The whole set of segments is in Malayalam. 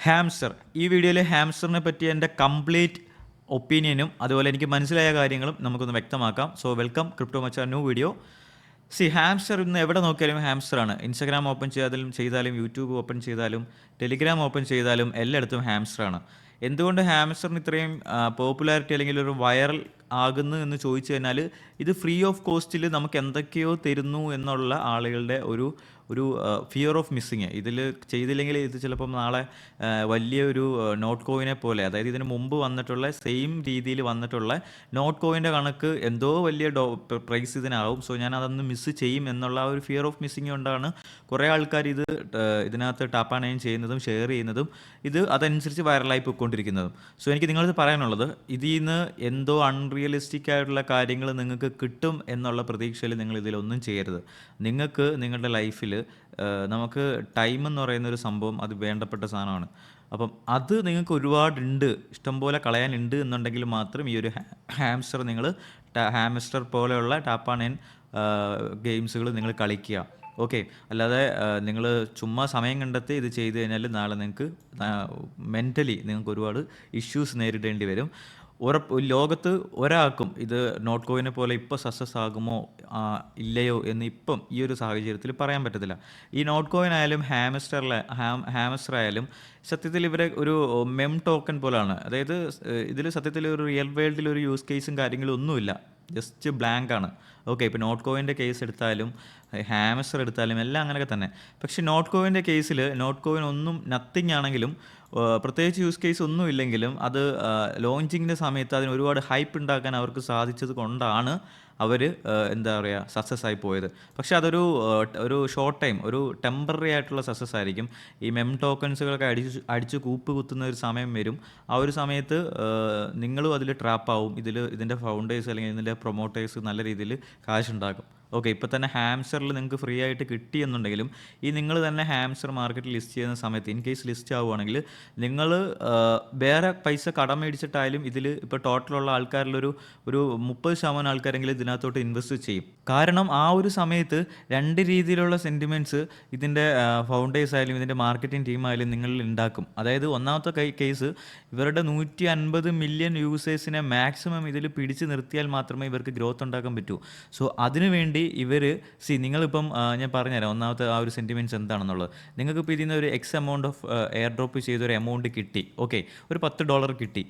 ഹാംസ്റ്റർ. ഈ വീഡിയോയിൽ ഹാംസ്റ്ററിനെ പറ്റി എൻ്റെ കംപ്ലീറ്റ് ഒപ്പീനിയനും അതുപോലെ എനിക്ക് മനസ്സിലായ കാര്യങ്ങളും നമുക്കൊന്ന് വ്യക്തമാക്കാം. സോ വെൽക്കം ക്രിപ്റ്റോ മച്ചാ ന്യൂ വീഡിയോ. ഹാംസ്റ്റർ ഇന്ന് എവിടെ നോക്കിയാലും ഹാംസ്റ്ററാണ്. ഇൻസ്റ്റാഗ്രാം ഓപ്പൺ ചെയ്താലും യൂട്യൂബ് ഓപ്പൺ ചെയ്താലും ടെലിഗ്രാം ഓപ്പൺ ചെയ്താലും എല്ലായിടത്തും ഹാംസ്റ്ററാണ്. എന്തുകൊണ്ട് ഹാംസ്റ്ററിന് ഇത്രയും പോപ്പുലാരിറ്റി അല്ലെങ്കിൽ ഒരു വൈറൽ ആകുന്നു എന്ന് ചോദിച്ചു കഴിഞ്ഞാൽ, ഇത് ഫ്രീ ഓഫ് കോസ്റ്റിൽ നമുക്ക് എന്തൊക്കെയോ തരുന്നു എന്നുള്ള ആളുകളുടെ ഒരു ഒരു ഫിയർ ഓഫ് മിസ്സിങ്. ഇതിൽ ചെയ്തില്ലെങ്കിൽ ഇത് ചിലപ്പം നാളെ വലിയൊരു നോട്ട് കോയിനെ പോലെ, അതായത് ഇതിന് മുമ്പ് വന്നിട്ടുള്ള സെയിം രീതിയിൽ വന്നിട്ടുള്ള നോട്ട് കോയിൻ്റെ കണക്ക് എന്തോ വലിയ പ്രൈസ് ഇതിനാവും. സോ ഞാൻ അതൊന്ന് മിസ്സ് ചെയ്യും എന്നുള്ള ഒരു ഫിയർ ഓഫ് മിസ്സിങ് കൊണ്ടാണ് കുറേ ആൾക്കാർ ഇതിനകത്ത് ടാപ്പ് ആൻ ഏൺ ചെയ്യുന്നതും ഷെയർ ചെയ്യുന്നതും ഇത് അതനുസരിച്ച് വൈറലായി പോയിക്കൊണ്ടിരിക്കുന്നതും. സോ എനിക്ക് നിങ്ങളത് പറയാനുള്ളത്, ഇതിൽ നിന്ന് എന്തോ അൺറിയലിസ്റ്റിക് ആയിട്ടുള്ള കാര്യങ്ങൾ നിങ്ങൾക്ക് കിട്ടും എന്നുള്ള പ്രതീക്ഷയിൽ നിങ്ങൾ ഇതിലൊന്നും ചെയ്യരുത്. നിങ്ങൾക്ക് നിങ്ങളുടെ ലൈഫിൽ നമുക്ക് ടൈം എന്ന് പറയുന്ന ഒരു സംഭവം അത് വേണ്ടപ്പെട്ട സാധനമാണ്. അപ്പം അത് നിങ്ങൾക്ക് ഒരുപാടുണ്ട്, ഇഷ്ടംപോലെ കളയാനുണ്ട് എന്നുണ്ടെങ്കിൽ മാത്രം ഈ ഒരു ഹാംസ്റ്റർ ഹാംസ്റ്റർ പോലെയുള്ള ടാപ്പ് ആൻ ഏൺ ഗെയിംസുകൾ നിങ്ങൾ കളിക്കുക. ഓക്കെ, അല്ലാതെ നിങ്ങൾ ചുമ്മാ സമയം കണ്ടെത്തി ഇത് ചെയ്ത് കഴിഞ്ഞാൽ നാളെ നിങ്ങൾക്ക് മെൻ്റലി നിങ്ങൾക്ക് ഒരുപാട് ഇഷ്യൂസ് നേരിടേണ്ടി വരും. ലോകത്ത് ഒരാൾക്കും ഇത് നോട്ട് കോയിനെ പോലെ ഇപ്പോൾ സക്സസ് ആകുമോ ഇല്ലയോ എന്ന് ഇപ്പം ഈ ഒരു സാഹചര്യത്തിൽ പറയാൻ പറ്റത്തില്ല. ഈ നോട്ട് കോയിൻ ആയാലും ഹാമസ്റ്റർ ആയാലും സത്യത്തിൽ ഇവരെ ഒരു മെം ടോക്കൺ പോലാണ്. അതായത് ഇതിൽ സത്യത്തിൽ ഒരു റിയൽ വേൾഡിൽ ഒരു യൂസ് കേസും കാര്യങ്ങളും ഒന്നുമില്ല, ജസ്റ്റ് ബ്ലാങ്ക് ആണ്. ഓക്കെ, ഇപ്പോൾ നോട്ട് കോയിൻ്റെ കേസ് എടുത്താലും ഹാമസ്റ്റർ എടുത്താലും എല്ലാം അങ്ങനെയൊക്കെ തന്നെ. പക്ഷേ നോട്ട് കോയിൻ്റെ കേസിൽ നോട്ട് കോയിൻ ഒന്നും നത്തിങ് ആണെങ്കിലും പ്രത്യേകിച്ച് യൂസ് കേസ് ഒന്നും ഇല്ലെങ്കിലും അത് ലോഞ്ചിങ്ങിൻ്റെ സമയത്ത് അതിന് ഒരുപാട് ഹൈപ്പ് ഉണ്ടാക്കാൻ അവർക്ക് സാധിച്ചത് കൊണ്ടാണ് അവർ എന്താ പറയുക സക്സസ് ആയി പോയത്. പക്ഷേ ഒരു ഷോർട്ട് ടൈം, ഒരു ടെമ്പററി ആയിട്ടുള്ള സക്സസ് ആയിരിക്കും. ഈ മെം ടോക്കൺസുകളൊക്കെ അടിച്ച് കൂപ്പ് കുത്തുന്ന ഒരു സമയം വരും. ആ ഒരു സമയത്ത് നിങ്ങളും അതിൽ ട്രാപ്പാവും. ഇതിൻ്റെ ഫൗണ്ടേഴ്സ് അല്ലെങ്കിൽ ഇതിൻ്റെ പ്രൊമോട്ടേഴ്സ് നല്ല രീതിയിൽ കാശുണ്ടാക്കും. ഓക്കെ, ഇപ്പോൾ തന്നെ ഹാംസ്റ്ററിൽ നിങ്ങൾക്ക് ഫ്രീ ആയിട്ട് കിട്ടിയെന്നുണ്ടെങ്കിലും നിങ്ങൾ തന്നെ ഹാംസ്റ്റർ മാർക്കറ്റിൽ ലിസ്റ്റ് ചെയ്യുന്ന സമയത്ത് ഇൻ കേസ് ലിസ്റ്റ് ആവുകയാണെങ്കിൽ നിങ്ങൾ വേറെ പൈസ കടം മേടിച്ചിട്ടായാലും ഇതിൽ ഇപ്പോൾ ടോട്ടലുള്ള ആൾക്കാരിലൊരു 30% ആൾക്കാരെങ്കിലും ഇതിനകത്തോട്ട് ഇൻവെസ്റ്റ് ചെയ്യും. കാരണം ആ ഒരു സമയത്ത് രണ്ട് രീതിയിലുള്ള സെൻറ്റിമെൻറ്റ്സ് ഇതിൻ്റെ ഫൗണ്ടേഴ്സ് ആയാലും ഇതിൻ്റെ മാർക്കറ്റിംഗ് ടീമായാലും നിങ്ങളിൽ ഉണ്ടാക്കും. അതായത് ഒന്നാമത്തെ കേസ്, ഇവരുടെ 150 മില്യൺ യൂസേഴ്സിനെ മാക്സിമം ഇതിൽ പിടിച്ച് നിർത്തിയാൽ മാത്രമേ ഇവർക്ക് ഗ്രോത്ത് ഉണ്ടാക്കാൻ പറ്റൂ. സോ അതിനുവേണ്ടി നിങ്ങളിപ്പം ഞാൻ പറഞ്ഞുതരാം ഒന്നാമത്തെ ആ ഒരു സെൻറ്റിമെൻറ്റ്സ് എന്താണെന്നുള്ളത്. നിങ്ങൾക്കിപ്പോൾ ഇതിൽ നിന്ന് ഒരു X amount of air drop ചെയ്തൊരു എമൗണ്ട് കിട്ടി. ഓക്കെ, ഒരു $10 കിട്ടി.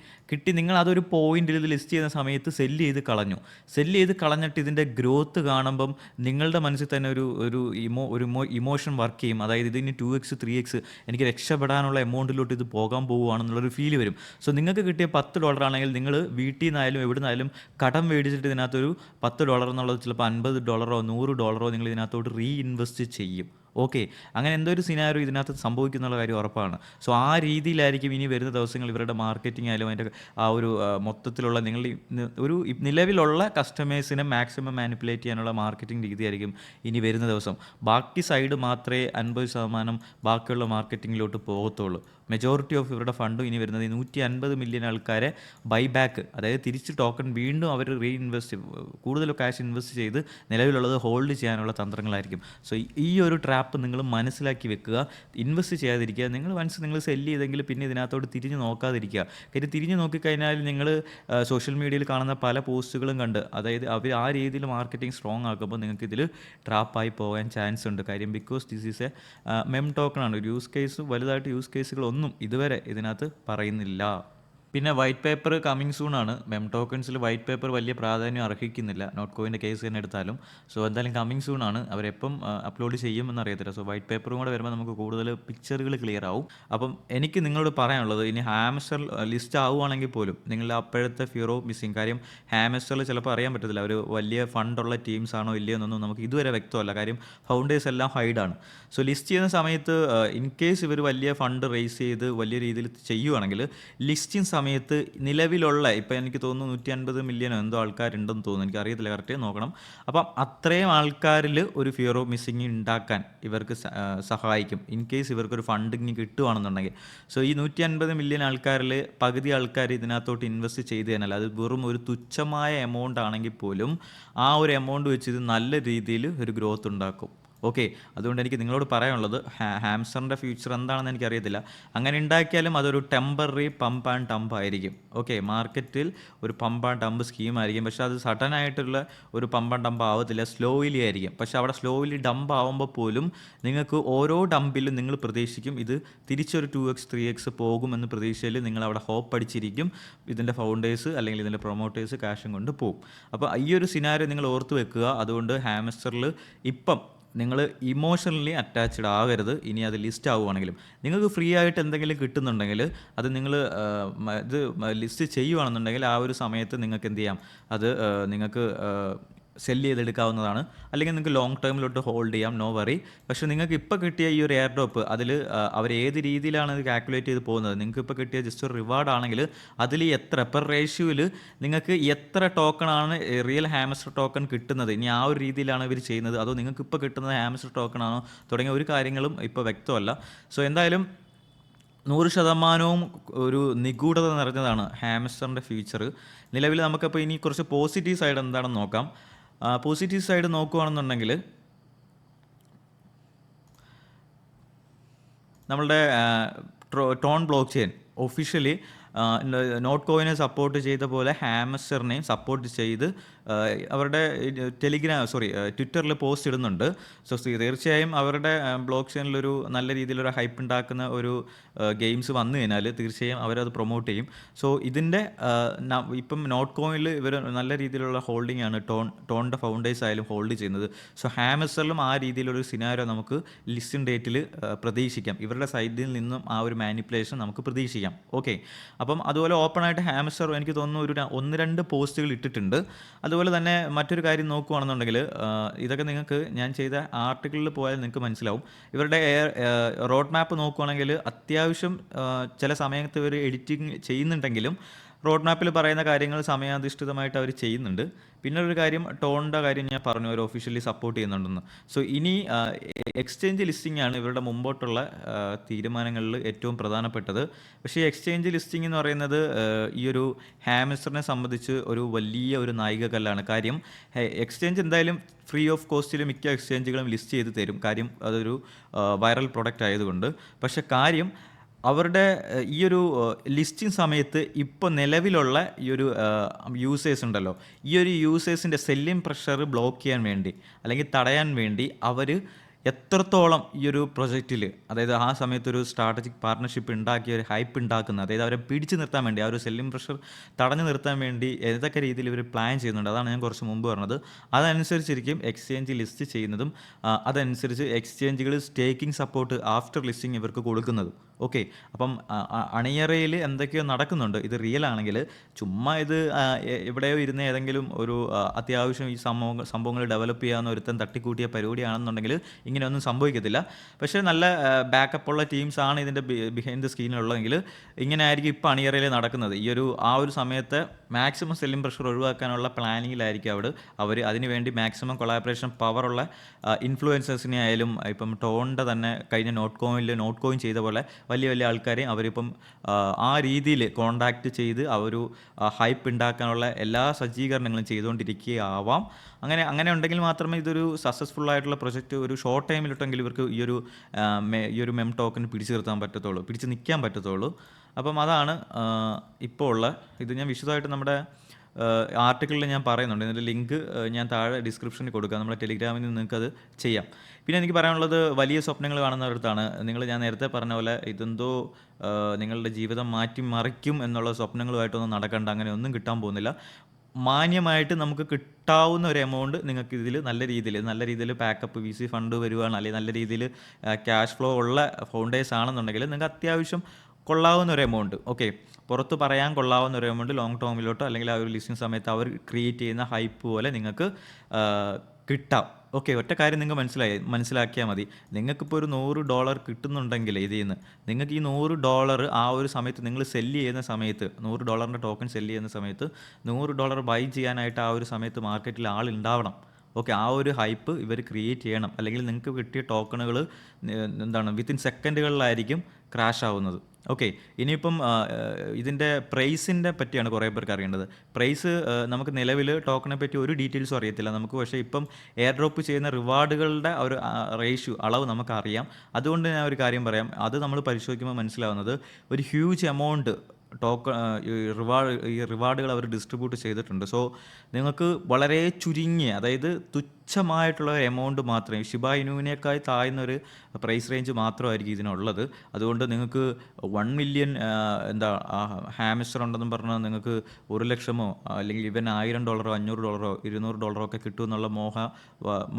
നിങ്ങൾ അതൊരു പോയിന്റിൽ ഇത് ലിസ്റ്റ് ചെയ്യുന്ന സമയത്ത് സെല്ല് ചെയ്ത് കളഞ്ഞിട്ട് ഇതിൻ്റെ ഗ്രോത്ത് കാണുമ്പം നിങ്ങളുടെ മനസ്സിൽ തന്നെ ഒരു ഇമോഷൻ വർക്ക് ചെയ്യും. അതായത് ഇതിന് 2x 3x എനിക്ക് രക്ഷപ്പെടാനുള്ള എമൗണ്ടിലോട്ട് ഇത് പോകാൻ പോവുകയാണെന്നുള്ളൊരു ഫീൽ വരും. സോ നിങ്ങൾക്ക് കിട്ടിയ $10 ആണെങ്കിൽ നിങ്ങൾ വീട്ടിൽ നിന്നായാലും എവിടെ നിന്നായാലും കടം മേടിച്ചിട്ട് ഇതിനകത്തൊരു $10 എന്നുള്ളത് ചിലപ്പോൾ $50 $100 നിങ്ങൾ ഇതിനകത്തോട്ട് റീഇൻവെസ്റ്റ് ചെയ്യും. ഓക്കെ, അങ്ങനെ എന്തോ ഒരു സിനാരിയോ ഇതിനകത്ത് സംഭവിക്കുന്നുള്ള കാര്യം ഉറപ്പാണ്. സോ ആ രീതിയിലായിരിക്കും ഇനി വരുന്ന ദിവസങ്ങൾ ഇവരുടെ മാർക്കറ്റിംഗ് ആയാലും അതിൻ്റെ ആ ഒരു മൊത്തത്തിലുള്ള ഒരു നിലവിലുള്ള കസ്റ്റമേഴ്സിനെ മാക്സിമം മാനിപ്പുലേറ്റ് ചെയ്യാനുള്ള മാർക്കറ്റിംഗ് രീതിയായിരിക്കും ഇനി വരുന്ന ദിവസം. ബാക്കി സൈഡ് മാത്രമേ 50% ബാക്കിയുള്ള മാർക്കറ്റിങ്ങിലോട്ട് പോകത്തുള്ളൂ. മെജോറിറ്റി ഓഫ് ഇവരുടെ ഫണ്ടും ഇനി വരുന്നത് 150 മില്യൺ ആൾക്കാരെ ബൈബാക്ക്, അതായത് തിരിച്ച് ടോക്കൺ വീണ്ടും അവർ കൂടുതൽ ക്യാഷ് ഇൻവെസ്റ്റ് ചെയ്ത് നിലവിലുള്ളത് ഹോൾഡ് ചെയ്യാനുള്ള തന്ത്രങ്ങളായിരിക്കും. സോ ഈ ഒരു ട്രാപ്പ് നിങ്ങൾ മനസ്സിലാക്കി വെക്കുക, ഇൻവെസ്റ്റ് ചെയ്യാതിരിക്കുക. നിങ്ങൾ സെല്ല് ചെയ്തെങ്കിൽ പിന്നെ ഇതിനകത്തോട്ട് തിരിഞ്ഞ് നോക്കാതിരിക്കുക. കാര്യം തിരിഞ്ഞ് നോക്കിക്കഴിഞ്ഞാൽ നിങ്ങൾ സോഷ്യൽ മീഡിയയിൽ കാണുന്ന പല പോസ്റ്റുകളും കണ്ട്, അതായത് അവർ ആ രീതിയിൽ മാർക്കറ്റിംഗ് സ്ട്രോങ് ആക്കുമ്പോൾ നിങ്ങൾക്ക് ഇതിൽ ട്രാപ്പായി പോകാൻ ചാൻസ് ഉണ്ട്. കാര്യം because this is A Main token ആണ്. വലുതായിട്ട് യൂസ് കേസുകളൊന്നും ഇതുവരെ ഇതിനകത്ത് പറയുന്നില്ല. പിന്നെ വൈറ്റ് പേപ്പർ കമ്മിങ് സൂൺ ആണ്. മെം ടോക്കൺസിൽ വൈറ്റ് പേപ്പർ വലിയ പ്രാധാന്യം അർഹിക്കുന്നില്ല, നോട്ട് കോയിൻ്റെ കേസ് തന്നെ എടുത്താലും. സോ എന്തായാലും കമ്മിങ് സൂൺ ആണ്. അവരെപ്പം അപ്ലോഡ് ചെയ്യുമെന്ന് അറിയത്തില്ല. സോ വൈറ്റ് പേപ്പറും കൂടെ വരുമ്പോൾ നമുക്ക് കൂടുതൽ പിക്ചറുകൾ ക്ലിയർ ആവും. അപ്പം എനിക്ക് നിങ്ങളോട് പറയാനുള്ളത്, ഇനി ഹാമസ്റ്റർ ലിസ്റ്റ് ആവുകയാണെങ്കിൽ പോലും നിങ്ങൾ അപ്പോഴത്തെ ഫിയർ ഓഫ് മിസ്സിങ്. കാര്യം ഹാമസ്റ്ററിൽ ചിലപ്പോൾ അറിയാൻ പറ്റത്തില്ല അവർ വലിയ ഫണ്ടുള്ള ടീംസ് ആണോ ഇല്ലയോ എന്നൊന്നും നമുക്ക് ഇതുവരെ വ്യക്തമല്ല. കാര്യം ഫൗണ്ടേഴ്സ് എല്ലാം ഹൈഡാണ്. സോ ലിസ്റ്റ് ചെയ്യുന്ന സമയത്ത് ഇൻ കേസ് ഇവർ വലിയ ഫണ്ട് റേസ് ചെയ്ത് വലിയ രീതിയിൽ ചെയ്യുവാണെങ്കിൽ ലിസ്റ്റിംഗ് സമയത്ത് നിലവിലുള്ള ഇപ്പം എനിക്ക് തോന്നുന്നു 150 മില്യൺ എന്തോ ആൾക്കാരുണ്ടെന്ന് തോന്നുന്നു, എനിക്ക് അറിയത്തില്ല, കറക്റ്റ് നോക്കണം. അപ്പം അത്രയും ആൾക്കാരിൽ ഒരു ഫിയർ ഓഫ് മിസ്സിങ് ഉണ്ടാക്കാൻ ഇവർക്ക് സഹായിക്കും ഇൻ കേസ് ഇവർക്കൊരു ഫണ്ടിങ് കിട്ടുകയാണെന്നുണ്ടെങ്കിൽ. സോ ഈ 150 മില്യൺ ആൾക്കാരിൽ പകുതി ആൾക്കാർ ഇതിനകത്തോട്ട് ഇൻവെസ്റ്റ് ചെയ്ത് കഴിഞ്ഞാൽ അത് വെറും ഒരു തുച്ഛമായ എമൗണ്ട് ആണെങ്കിൽ പോലും ആ ഒരു എമൗണ്ട് വെച്ച് ഇത് നല്ല രീതിയിൽ ഒരു ഗ്രോത്ത് ഉണ്ടാക്കും. ഓക്കെ. അതുകൊണ്ട് എനിക്ക് നിങ്ങളോട് പറയാനുള്ളത് ഹാംസ്റ്ററിൻ്റെ ഫ്യൂച്ചർ എന്താണെന്ന് എനിക്കറിയത്തില്ല. അങ്ങനെ ഉണ്ടാക്കിയാലും അതൊരു ടെമ്പററി പമ്പ് ആൻഡ് ഡംപ് ആയിരിക്കും. ഓക്കെ. മാർക്കറ്റിൽ ഒരു പമ്പ് ആൻഡ് ഡംപ് സ്കീം ആയിരിക്കും. പക്ഷേ അത് സഡൻ ആയിട്ടുള്ള ഒരു പമ്പ് ആൻഡ് ഡംപ് ആവത്തില്ല, സ്ലോയിലി ആയിരിക്കും. പക്ഷേ അവിടെ സ്ലോയിലി ഡംപ് ആവുമ്പോൾ പോലും നിങ്ങൾക്ക് ഓരോ ഡംപിലും നിങ്ങൾ പ്രതീക്ഷിക്കും ഇത് തിരിച്ചൊരു 2x 3x പോകുമെന്ന് പ്രതീക്ഷയിൽ നിങ്ങൾ അവിടെ ഹോപ്പ് അടിച്ചിരിക്കും. ഇതിൻ്റെ ഫൗണ്ടേഴ്സ് അല്ലെങ്കിൽ ഇതിൻ്റെ പ്രൊമോട്ടേഴ്സ് കാശും കൊണ്ട് പോകും. അപ്പോൾ ഈ ഒരു സിനാരിയോ നിങ്ങൾ ഓർത്ത് വെക്കുക. അതുകൊണ്ട് ഹാംസ്റ്ററിൽ ഇപ്പം നിങ്ങൾ ഇമോഷണലി അറ്റാച്ച്ഡ് ആകരുത്. ഇനി അത് ലിസ്റ്റ് ആവുകയാണെങ്കിലും നിങ്ങൾക്ക് ഫ്രീ ആയിട്ട് എന്തെങ്കിലും കിട്ടുന്നുണ്ടെങ്കിൽ അത് നിങ്ങൾ ഇത് ലിസ്റ്റ് ചെയ്യുകയാണെന്നുണ്ടെങ്കിൽ ആ ഒരു സമയത്ത് നിങ്ങൾക്ക് എന്ത് ചെയ്യാം, അത് നിങ്ങൾക്ക് സെല്ല് ചെയ്തെടുക്കാവുന്നതാണ്. അല്ലെങ്കിൽ നിങ്ങൾക്ക് ലോങ് ടേമിലോട്ട് ഹോൾഡ് ചെയ്യാം, നോ വറി. പക്ഷേ നിങ്ങൾക്ക് ഇപ്പോൾ കിട്ടിയ ഈ ഒരു എയർ ഡ്രോപ്പ് അതിൽ അവർ ഏത് രീതിയിലാണ് ഇത് കാൽക്കുലേറ്റ് ചെയ്ത് പോകുന്നത്, നിങ്ങൾക്ക് ഇപ്പോൾ കിട്ടിയ ജസ്റ്റ് ഒരു റിവാർഡ് ആണെങ്കിൽ അതിൽ എത്ര പെർ റേഷ്യോയിൽ നിങ്ങൾക്ക് എത്ര ടോക്കണാണ് റിയൽ ഹാമസ്റ്റർ ടോക്കൺ കിട്ടുന്നത്, ഇനി ആ ഒരു രീതിയിലാണ് ഇവർ ചെയ്യുന്നത്, അതോ നിങ്ങൾക്ക് ഇപ്പോൾ കിട്ടുന്നത് ഹാമസ്റ്റർ ടോക്കൺ ആണോ തുടങ്ങിയ ഒരു കാര്യങ്ങളും ഇപ്പോൾ വ്യക്തമല്ല. സോ എന്തായാലും 100% ഒരു നിഗൂഢത നിറഞ്ഞതാണ് ഹാമസ്റ്ററിൻ്റെ ഫ്യൂച്ചർ. നിലവിൽ നമുക്കപ്പോൾ ഇനി കുറച്ച് പോസിറ്റീവ് സൈഡ് എന്താണെന്ന് നോക്കാം. പോസിറ്റീവ് സൈഡ് നോക്കുകയാണെന്നുണ്ടെങ്കിൽ നമ്മളുടെ TON blockchain officially not കോയിനെ സപ്പോർട്ട് ചെയ്ത പോലെ ഹാമസ്റ്ററിനെയും സപ്പോർട്ട് ചെയ്ത് അവരുടെ ട്വിറ്ററിൽ പോസ്റ്റ് ഇടുന്നുണ്ട്. സോ തീർച്ചയായും അവരുടെ ബ്ലോക്ക് ചെയിനിലൊരു നല്ല രീതിയിലൊരു ഹൈപ്പ് ഉണ്ടാക്കുന്ന ഒരു ഗെയിംസ് വന്നു കഴിഞ്ഞാൽ തീർച്ചയായും അവരത് പ്രൊമോട്ട് ചെയ്യും. സോ ഇതിൻ്റെ ഇപ്പം നോട്ട് കോയിനിൽ ഇവർ നല്ല രീതിയിലുള്ള ഹോൾഡിംഗ് ആണ് ടോണിൻ്റെ ഫൗണ്ടേഴ്സ് ആയാലും ഹോൾഡ് ചെയ്യുന്നത്. സോ ഹാമസ്റ്ററിലും ആ രീതിയിലൊരു സിനാരിയോ നമുക്ക് ലിസ്റ്റിംഗ് ഡേറ്റിൽ പ്രതീക്ഷിക്കാം. ഇവരുടെ സൈഡിൽ നിന്നും ആ ഒരു മാനിപ്പുലേഷൻ നമുക്ക് പ്രതീക്ഷിക്കാം. ഓക്കെ. അപ്പം അതുപോലെ ഓപ്പണായിട്ട് ഹാമസ്റ്റർ എനിക്ക് തോന്നുന്നു ഒരു 1-2 പോസ്റ്റുകൾ ഇട്ടിട്ടുണ്ട്. അതുപോലെ തന്നെ മറ്റൊരു കാര്യം നോക്കുകയാണെന്നുണ്ടെങ്കിൽ ഇതൊക്കെ നിങ്ങൾക്ക് ഞാൻ ചെയ്ത ആർട്ടിക്കിളിൽ പോയാൽ നിങ്ങൾക്ക് മനസ്സിലാവും. ഇവരുടെ റോഡ് മാപ്പ് നോക്കുകയാണെങ്കിൽ അത്യാവശ്യം ചില സമയത്ത് ഇവർ എഡിറ്റിംഗ് ചെയ്യുന്നുണ്ടെങ്കിലും റോഡ് മാപ്പിൽ പറയുന്ന കാര്യങ്ങൾ സമയാധിഷ്ഠിതമായിട്ട് അവർ ചെയ്യുന്നുണ്ട്. പിന്നെ ഒരു കാര്യം ടോണിൻ്റെ കാര്യം ഞാൻ പറഞ്ഞു, അവർ ഒഫീഷ്യലി സപ്പോർട്ട് ചെയ്യുന്നുണ്ടെന്ന്. സോ ഇനി എക്സ്ചേഞ്ച് ലിസ്റ്റിംഗ് ആണ് ഇവരുടെ മുമ്പോട്ടുള്ള തീരുമാനങ്ങളിൽ ഏറ്റവും പ്രധാനപ്പെട്ടത്. പക്ഷേ ഈ എക്സ്ചേഞ്ച് ലിസ്റ്റിംഗ് എന്ന് പറയുന്നത് ഈ ഒരു ഹാമസ്റ്ററിനെ സംബന്ധിച്ച് ഒരു വലിയ ഒരു നായികക്കല്ലാണ്. കാര്യം എക്സ്ചേഞ്ച് എന്തായാലും ഫ്രീ ഓഫ് കോസ്റ്റിൽ മിക്ക എക്സ്ചേഞ്ചുകളും ലിസ്റ്റ് ചെയ്ത് തരും. കാര്യം അതൊരു വൈറൽ പ്രൊഡക്റ്റ് ആയതുകൊണ്ട്. പക്ഷേ കാര്യം അവരുടെ ഈ ഒരു ലിസ്റ്റിംഗ് സമയത്ത് ഇപ്പോൾ നിലവിലുള്ള ഈ ഒരു യൂസേഴ്സ് ഉണ്ടല്ലോ, ഈ ഒരു യൂസേഴ്സിൻ്റെ സെല്ലിംഗ് പ്രഷർ ബ്ലോക്ക് ചെയ്യാൻ വേണ്ടി അല്ലെങ്കിൽ തടയാൻ വേണ്ടി അവർ എത്രത്തോളം ഈ ഒരു പ്രൊജക്റ്റിൽ, അതായത് ആ സമയത്ത് ഒരു സ്ട്രാറ്റജിക് പാർട്ണർഷിപ്പ് ഉണ്ടാക്കിയ ഒരു ഹൈപ്പ് ഉണ്ടാക്കുന്നത്, അതായത് അവരെ പിടിച്ചു നിർത്താൻ വേണ്ടി, ആ ഒരു സെല്ലിംഗ് പ്രഷർ തടഞ്ഞു നിർത്താൻ വേണ്ടി ഏതൊക്കെ രീതിയിൽ ഇവർ പ്ലാൻ ചെയ്യുന്നുണ്ട്, അതാണ് ഞാൻ കുറച്ച് മുമ്പ് പറഞ്ഞത്. അതനുസരിച്ചിരിക്കും എക്സ്ചേഞ്ച് ലിസ്റ്റ് ചെയ്യുന്നതും അതനുസരിച്ച് എക്സ്ചേഞ്ചുകൾ സ്റ്റേക്കിംഗ് സപ്പോർട്ട് ആഫ്റ്റർ ലിസ്റ്റിംഗ് ഇവർക്ക് കൊടുക്കുന്നത്. ഓക്കെ. അപ്പം അണിയറയിൽ എന്തൊക്കെയോ നടക്കുന്നുണ്ട്. ഇത് റിയൽ ആണെങ്കിൽ ചുമ്മാ ഇത് എവിടെയോ ഇരുന്ന് ഏതെങ്കിലും ഒരു അത്യാവശ്യം ഈ സംഭവങ്ങൾ ഡെവലപ്പ് ചെയ്യാവുന്ന ഒരുത്തൻ തട്ടിക്കൂട്ടിയ പരിപാടിയാണെന്നുണ്ടെങ്കിൽ ഇങ്ങനെയൊന്നും സംഭവിക്കത്തില്ല. പക്ഷേ നല്ല ബാക്കപ്പുള്ള ടീംസാണ് ഇതിൻ്റെ ബിഹൈൻഡ് ദ സ്ക്രീനിലുള്ളതെങ്കിൽ ഇങ്ങനെ ആയിരിക്കും ഇപ്പോൾ അണിയറയിൽ നടക്കുന്നത്. ഈ ഒരു ആ ഒരു സമയത്ത് മാക്സിമം സെല്ലിംഗ് പ്രഷർ ഒഴിവാക്കാനുള്ള പ്ലാനിങ്ങിലായിരിക്കും അവർ അതിനുവേണ്ടി മാക്സിമം കൊളാബറേഷൻ പവറുള്ള ഇൻഫ്ലുവൻസേഴ്സിനെ ആയാലും ഇപ്പം ടോണിൻ്റെ തന്നെ കഴിഞ്ഞ നോട്ട് കോയിൻ ചെയ്ത പോലെ വലിയ വലിയ ആൾക്കാരെയും അവരിപ്പം ആ രീതിയിൽ കോണ്ടാക്ട് ചെയ്ത് ഒരു ഹൈപ്പ് ഉണ്ടാക്കാനുള്ള എല്ലാ സജ്ജീകരണങ്ങളും ചെയ്തുകൊണ്ടിരിക്കുകയാവാം. അങ്ങനെ ഉണ്ടെങ്കിൽ മാത്രമേ ഇതൊരു സക്സസ്ഫുൾ ആയിട്ടുള്ള പ്രൊജക്റ്റ് ഒരു ഷോർട്ട് ടൈമിലിട്ടെങ്കിലും ഇവർക്ക് ഈ ഒരു മെം ടോക്കൺ പിടിച്ചു നിൽക്കാൻ പറ്റത്തുള്ളൂ. അപ്പം അതാണ് ഇപ്പോൾ ഉള്ള ഇത്. ഞാൻ വിശദമായിട്ട് നമ്മുടെ ആർട്ടിക്കിളിൽ ഞാൻ പറയുന്നുണ്ട്. ഇതിൻ്റെ ലിങ്ക് ഞാൻ താഴെ ഡിസ്ക്രിപ്ഷനിൽ കൊടുക്കാം. നമ്മുടെ ടെലിഗ്രാമിൽ നിന്ന് നിങ്ങൾക്കത് ചെയ്യാം. പിന്നെ എനിക്ക് പറയാനുള്ളത് വലിയ സ്വപ്നങ്ങൾ കാണുന്നവരടുത്താണ്. ഞാൻ നേരത്തെ പറഞ്ഞ പോലെ ഇതെന്തോ നിങ്ങളുടെ ജീവിതം മാറ്റിമറിക്കും എന്നുള്ള സ്വപ്നങ്ങളുമായിട്ടൊന്നും നടക്കണ്ട. അങ്ങനെ ഒന്നും കിട്ടാൻ പോകുന്നില്ല. മാന്യമായിട്ട് നമുക്ക് കിട്ടാവുന്ന ഒരു എമൗണ്ട് നിങ്ങൾക്ക് ഇതിൽ നല്ല രീതിയിൽ പാക്കപ്പ് VC ഫണ്ട് വരുവാണ്, അല്ലെങ്കിൽ നല്ല രീതിയിൽ ക്യാഷ് ഫ്ലോ ഉള്ള ഫൗണ്ടേഴ്സ് ആണെന്നുണ്ടെങ്കിൽ നിങ്ങൾക്ക് അത്യാവശ്യം കൊള്ളാവുന്ന ഒരു എമൗണ്ട്, ഓക്കെ, പുറത്ത് പറയാൻ കൊള്ളാവുന്ന ഒരു എമൗണ്ട് ലോങ് ടേമിലോട്ടോ അല്ലെങ്കിൽ ആ ഒരു ലിസ്റ്റിംഗ് സമയത്ത് അവർ ക്രിയേറ്റ് ചെയ്യുന്ന ഹൈപ്പ് പോലെ നിങ്ങൾക്ക് കിട്ടാം. ഓക്കെ. ഒറ്റ കാര്യം നിങ്ങൾ മനസ്സിലാക്കിയാൽ മതി. നിങ്ങൾക്കിപ്പോൾ ഒരു $100 കിട്ടുന്നുണ്ടെങ്കിൽ ഇതിൽ നിന്ന് നിങ്ങൾക്ക് ഈ $100 ആ ഒരു സമയത്ത് നിങ്ങൾ സെല്ല് ചെയ്യുന്ന സമയത്ത് $100 ടോക്കൺ സെല്ല് ചെയ്യുന്ന സമയത്ത് $100 ബൈ ചെയ്യാനായിട്ട് ആ ഒരു സമയത്ത് മാർക്കറ്റിൽ ആളുണ്ടാവണം. ഓക്കെ, ആ ഒരു ഹൈപ്പ് ഇവർ ക്രിയേറ്റ് ചെയ്യണം, അല്ലെങ്കിൽ നിങ്ങൾക്ക് കിട്ടിയ ടോക്കണുകൾ എന്താണ് വിത്തിൻ സെക്കൻഡുകളിലായിരിക്കും ക്രാഷ് ആവുന്നത്. ഓക്കെ, ഇനിയിപ്പം ഇതിൻ്റെ പ്രൈസിൻ്റെ പറ്റിയാണ് കുറേ പേർക്ക് അറിയേണ്ടത്. പ്രൈസ് നമുക്ക് നിലവിൽ ടോക്കണെ പറ്റി ഒരു ഡീറ്റെയിൽസും അറിയത്തില്ല നമുക്ക്, പക്ഷേ ഇപ്പം എയർ ഡ്രോപ്പ് ചെയ്യുന്ന റിവാർഡുകളുടെ ഒരു റേഷ്യോ അളവ് നമുക്കറിയാം. അതുകൊണ്ട് ഞാൻ ഒരു കാര്യം പറയാം, അത് നമ്മൾ പരിശോധിക്കുമ്പോൾ മനസ്സിലാവുന്നത് ഒരു ഹ്യൂജ് എമൗണ്ട് ഈ റിവാർഡുകൾ അവർ ഡിസ്ട്രിബ്യൂട്ട് ചെയ്തിട്ടുണ്ട്. സോ നിങ്ങൾക്ക് വളരെ ചുരുങ്ങിയ, അതായത് തുച്ഛമായിട്ടുള്ള ഒരു എമൗണ്ട് മാത്രമേ, ഷിബ ഇനുവിനേക്കായി താഴ്ന്ന ഒരു പ്രൈസ് റേഞ്ച് മാത്രമായിരിക്കും ഇതിനുള്ളത്. അതുകൊണ്ട് നിങ്ങൾക്ക് 1 മില്യൺ ഹാമിസ്റ്റർ ഉണ്ടെന്നും പറഞ്ഞാൽ നിങ്ങൾക്ക് 1 ലക്ഷമോ അല്ലെങ്കിൽ ഇവൻ $1000, $500, $200 ഒക്കെ കിട്ടുമെന്നുള്ള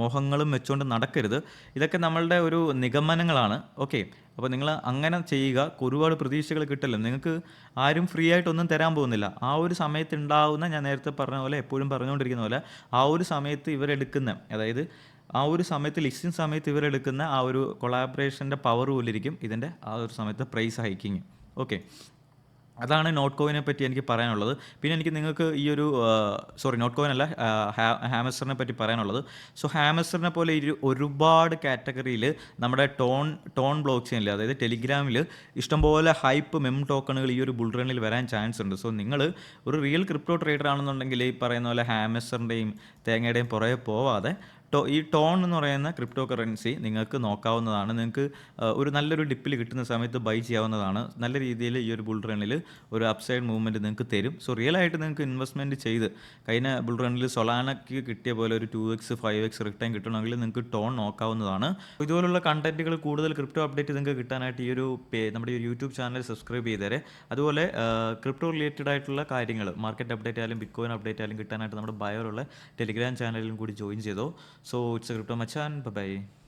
മോഹങ്ങളും വെച്ചുകൊണ്ട് നടക്കരുത്. ഇതൊക്കെ നമ്മളുടെ ഒരു നിഗമനങ്ങളാണ്. ഓക്കെ, അപ്പോൾ നിങ്ങൾ അങ്ങനെ ചെയ്യുക. ഒരുപാട് പ്രതീക്ഷകൾ കിട്ടില്ല, നിങ്ങൾക്ക് ആരും ഫ്രീ ആയിട്ടൊന്നും തരാൻ പോകുന്നില്ല. ആ ഒരു സമയത്ത് ഉണ്ടാവുന്ന, ഞാൻ നേരത്തെ പറഞ്ഞ പോലെ, എപ്പോഴും പറഞ്ഞുകൊണ്ടിരിക്കുന്ന പോലെ, ആ ഒരു സമയത്ത് ഇവരെടുക്കുന്ന, അതായത് ആ ഒരു സമയത്ത് ലിസ്റ്റിംഗ് സമയത്ത് ഇവരെടുക്കുന്ന ആ ഒരു കൊളാബറേഷൻ്റെ പവർ പോലിരിക്കും ഇതിൻ്റെ ആ ഒരു സമയത്ത് പ്രൈസ് ഹൈക്കിങ്. ഓക്കെ, അതാണ് നോട്ട് കോയിനെ പറ്റി എനിക്ക് പറയാനുള്ളത്. പിന്നെ എനിക്ക് നിങ്ങൾക്ക് ഈ ഒരു നോട്ട് കോയിൻ അല്ല, ഹാമസ്റ്ററിനെ പറ്റി പറയാനുള്ളത്. സോ ഹാമസ്റ്ററിനെ പോലെ ഒരുപാട് കാറ്റഗറിയിൽ നമ്മുടെ ടോൺ ബ്ലോക്ക് ചെയിനിൽ, അതായത് ടെലിഗ്രാമിൽ ഇഷ്ടംപോലെ ഹൈപ്പ് മെം ടോക്കണുകൾ ഈ ഒരു ബുൾ റണ്ണിൽ വരാൻ ചാൻസ് ഉണ്ട്. സോ നിങ്ങൾ ഒരു റിയൽ ക്രിപ്റ്റോ ട്രേഡർ ആണെന്നുണ്ടെങ്കിൽ ഈ പറയുന്ന പോലെ ഹാമസ്റ്ററിൻ്റെയും തേങ്ങയുടെയും പുറകെ പോവാതെ ഈ ടോൺ എന്ന് പറയുന്ന ക്രിപ്റ്റോ കറൻസി നിങ്ങൾക്ക് നോക്കാവുന്നതാണ്. നിങ്ങൾക്ക് ഒരു നല്ലൊരു ഡിപ്പിൽ കിട്ടുന്ന സമയത്ത് ബൈ ചെയ്യാവുന്നതാണ്. നല്ല രീതിയിൽ ഈ ഒരു ബുൾ റണ്ണിൽ ഒരു അപ്സൈഡ് മൂവ്മെൻറ്റ് നിങ്ങൾക്ക് തരും. സോ റിയൽ ആയിട്ട് നിങ്ങൾക്ക് ഇൻവെസ്റ്റ്മെൻറ്റ് ചെയ്ത് കഴിഞ്ഞ ബുൾ റണ്ണിൽ സൊളാനയ്ക്ക് കിട്ടിയ പോലെ ഒരു 2x 5x റിട്ടേൺ കിട്ടണമെങ്കിൽ നിങ്ങൾക്ക് ടോൺ നോക്കാവുന്നതാണ്. ഇതുപോലുള്ള കണ്ടന്റുകൾ, കൂടുതൽ ക്രിപ്റ്റോ അപ്ഡേറ്റ് നിങ്ങൾക്ക് കിട്ടാനായിട്ട് ഈ ഒരു നമ്മുടെ ഈ യൂട്യൂബ് ചാനൽ സബ്സ്ക്രൈബ് ചെയ്തേരെ. അതുപോലെ ക്രിപ്റ്റോ റിലേറ്റഡ് ആയിട്ടുള്ള കാര്യങ്ങൾ, മാർക്കറ്റ് അപ്ഡേറ്റ് ആയാലും ബിറ്റ് കോയിൻ അപ്ഡേറ്റ് ആയാലും കിട്ടാനായിട്ട് നമ്മുടെ ബയോയിലുള്ള ടെലിഗ്രാം ചാനലിലും കൂടി ജോയിൻ ചെയ്തോ. So it's a crypto machan. Bye bye.